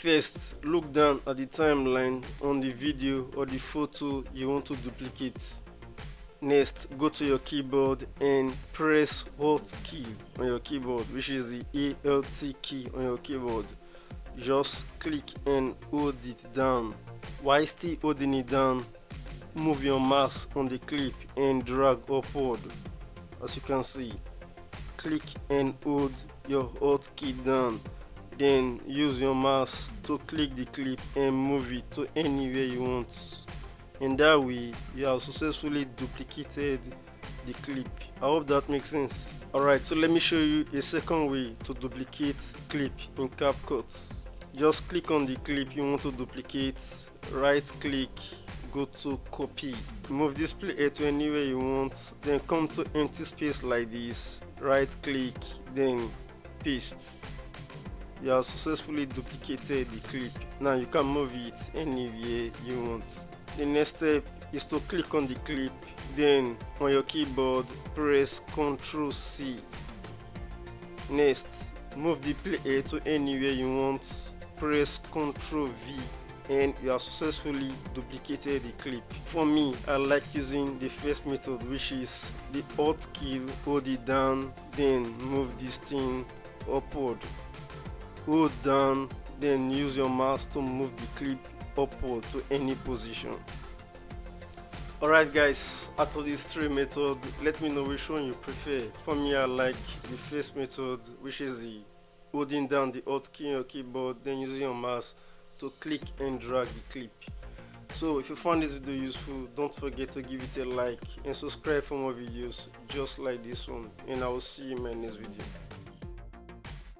First, look down at the timeline on the video or the photo you want to duplicate. Next, go to your keyboard and press Alt key on your keyboard, which is the Alt key on your keyboard. Just click and hold it down. While still holding it down, move your mouse on the clip and drag upward. As you can see, click and hold your Alt key down. Then use your mouse to click the clip and move it to anywhere you want. In that way, you have successfully duplicated the clip. I hope that makes sense. Alright, so let me show you a second way to duplicate clip in Capcut. Just click on the clip you want to duplicate, right click, go to copy, move this playhead to anywhere you want, then come to empty space like this, right click, then paste. You have successfully duplicated the clip. Now you can move it anywhere you want. The next step is to click on the clip, then on your keyboard press Ctrl C. Next, move the playhead to anywhere you want, press Ctrl V, and you have successfully duplicated the clip. For me, I like using the first method, which is the Alt key, hold it down, then move this thing upward. Hold down, then use your mouse to move the clip upward to any position. Alright guys, out of these three methods, let me know which one you prefer. For me, I like the first method, which is the holding down the Alt key on your keyboard, then using your mouse to click and drag the clip. So if you found this video useful, don't forget to give it a like and subscribe for more videos just like this one, and I will see you in my next video.